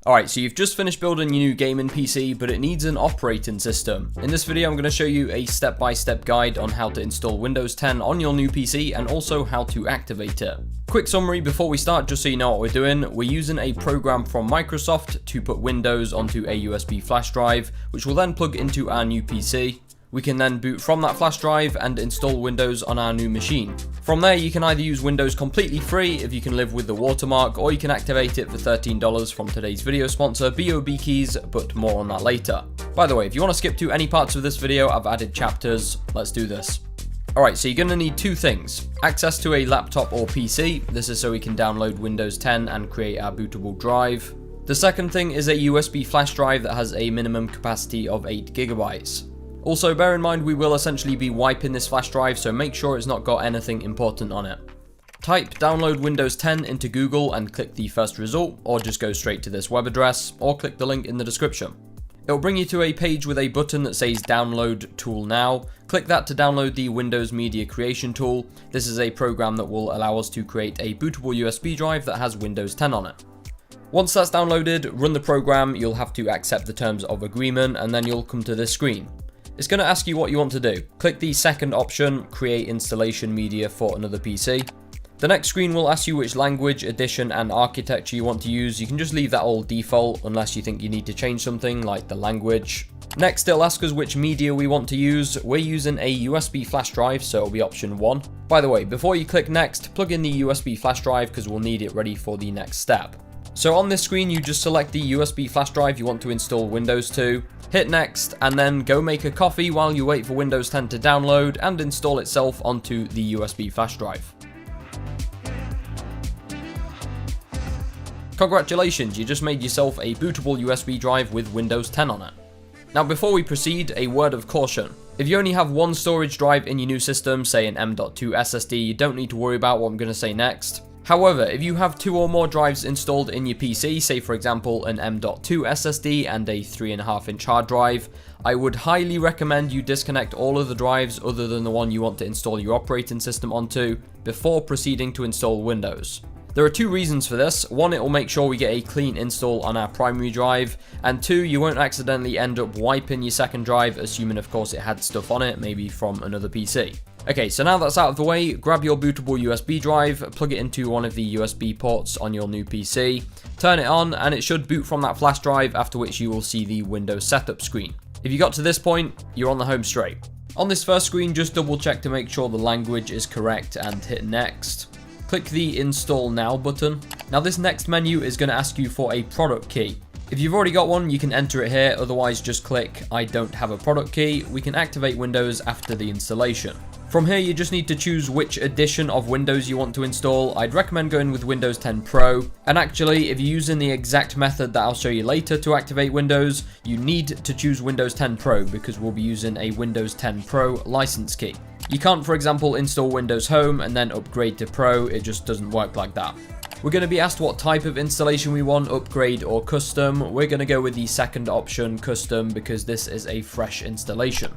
Alright, so you've just finished building your new gaming PC, but it needs an operating system. In this video, I'm going to show you a step-by-step guide on how to install Windows 10 on your new PC and also how to activate it. Quick summary before we start, just so you know what we're doing. We're using a program from Microsoft to put Windows onto a USB flash drive, which will then plug into our new PC. We can then boot from that flash drive and install Windows on our new machine. From there, you can either use Windows completely free if you can live with the watermark, or you can activate it for $13 from today's video sponsor, BOBKeys, but more on that later. By the way, if you want to skip to any parts of this video, I've added chapters. Let's do this. Alright, so you're going to need two things. Access to a laptop or PC. This is so we can download Windows 10 and create our bootable drive. The second thing is a USB flash drive that has a minimum capacity of 8 GB. Also, bear in mind we will essentially be wiping this flash drive, so make sure it's not got anything important on it. Type download Windows 10 into Google and click the first result, or just go straight to this web address, or click the link in the description. It will bring you to a page with a button that says download tool now. Click that to download the Windows Media Creation Tool. This is a program that will allow us to create a bootable USB drive that has Windows 10 on it. Once that's downloaded, run the program, you'll have to accept the terms of agreement, and then you'll come to this screen. It's going to ask you what you want to do. Click the second option, create installation media for another PC. The next screen will ask you which language, edition and architecture you want to use. You can just leave that all default unless you think you need to change something like the language. Next, it'll ask us which media we want to use. We're using a USB flash drive, so it'll be option 1. By the way, before you click next, plug in the USB flash drive because we'll need it ready for the next step. So on this screen, you just select the USB flash drive you want to install Windows to, hit next, and then go make a coffee while you wait for Windows 10 to download and install itself onto the USB flash drive. Congratulations, you just made yourself a bootable USB drive with Windows 10 on it. Now before we proceed, a word of caution. If you only have one storage drive in your new system, say an M.2 SSD, you don't need to worry about what I'm going to say next. However, if you have 2 or more drives installed in your PC, say for example an M.2 SSD and a 3.5-inch hard drive, I would highly recommend you disconnect all of the drives other than the one you want to install your operating system onto before proceeding to install Windows. There are 2 reasons for this. 1, it will make sure we get a clean install on our primary drive, and 2, you won't accidentally end up wiping your second drive, assuming of course it had stuff on it, maybe from another PC. Okay, so now that's out of the way, grab your bootable USB drive, plug it into one of the USB ports on your new PC, turn it on, and it should boot from that flash drive, after which you will see the Windows setup screen. If you got to this point, you're on the home straight. On this first screen, just double check to make sure the language is correct and hit next. Click the Install Now button. Now this next menu is going to ask you for a product key. If you've already got one, you can enter it here, otherwise just click I don't have a product key. We can activate Windows after the installation. From here, you just need to choose which edition of Windows you want to install. I'd recommend going with Windows 10 Pro. And actually, if you're using the exact method that I'll show you later to activate Windows, you need to choose Windows 10 Pro because we'll be using a Windows 10 Pro license key. You can't, for example, install Windows Home and then upgrade to Pro. It just doesn't work like that. We're going to be asked what type of installation we want, upgrade or custom. We're going to go with the second option, custom, because this is a fresh installation.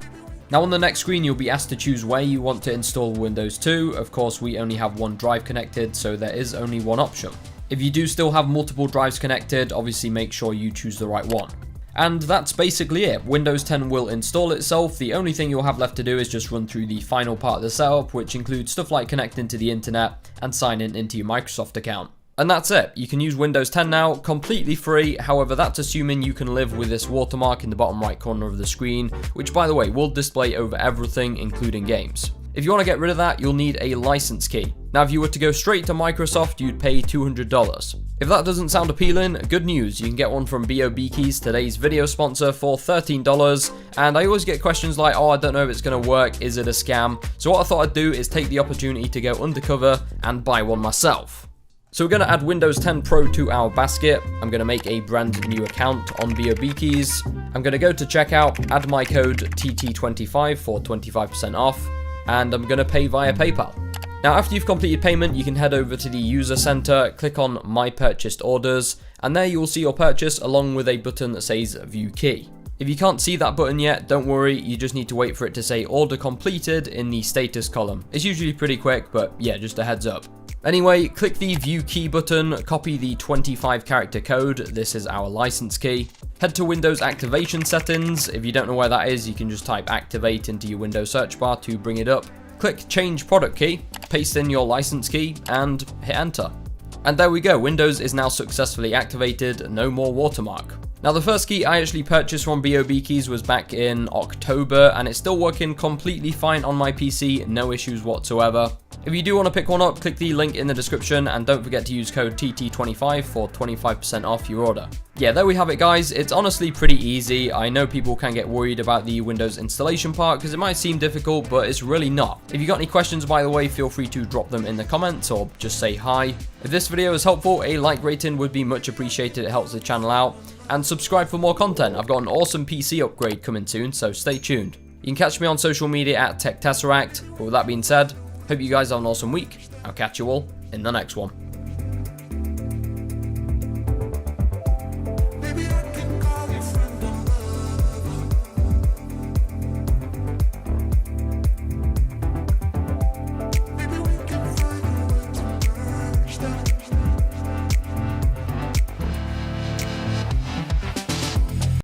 Now on the next screen, you'll be asked to choose where you want to install Windows 2. Of course, we only have one drive connected, so there is only one option. If you do still have multiple drives connected, obviously make sure you choose the right one. And that's basically it. Windows 10 will install itself. The only thing you'll have left to do is just run through the final part of the setup, which includes stuff like connecting to the internet and signing into your Microsoft account. And that's it. You can use Windows 10 now, completely free. However, that's assuming you can live with this watermark in the bottom right corner of the screen, which by the way will display over everything, including games. If you want to get rid of that, you'll need a license key. Now, if you were to go straight to Microsoft, you'd pay $200. If that doesn't sound appealing, good news, you can get one from BOBKeys, today's video sponsor, for $13. And I always get questions like, oh, I don't know if it's going to work, is it a scam? So what I thought I'd do is take the opportunity to go undercover and buy one myself. So we're going to add Windows 10 Pro to our basket. I'm going to make a brand new account on BOBKeys. I'm going to go to checkout, add my code TT25 for 25% off, and I'm going to pay via PayPal. Now after you've completed payment, you can head over to the user center, click on My Purchased Orders, and there you will see your purchase along with a button that says View Key. If you can't see that button yet, don't worry, you just need to wait for it to say Order Completed in the status column. It's usually pretty quick, but yeah, just a heads up. Anyway, click the view key button, copy the 25 character code, this is our license key. Head to Windows activation settings. If you don't know where that is, you can just type activate into your Windows search bar to bring it up. Click change product key, paste in your license key, and hit enter. And there we go, Windows is now successfully activated, no more watermark. Now the first key I actually purchased from BOB Keys was back in October, and it's still working completely fine on my PC, no issues whatsoever. If you do want to pick one up, click the link in the description, and don't forget to use code TT25 for 25% off your order. Yeah, there we have it guys, it's honestly pretty easy. I know people can get worried about the Windows installation part because it might seem difficult, but it's really not. If you got any questions, by the way, feel free to drop them in the comments or just say hi. If this video is helpful, a like rating would be much appreciated, it helps the channel out. And subscribe for more content. I've got an awesome PC upgrade coming soon, so stay tuned. You can catch me on social media at TechTesseract. But with that being said, hope you guys have an awesome week. I'll catch you all in the next one.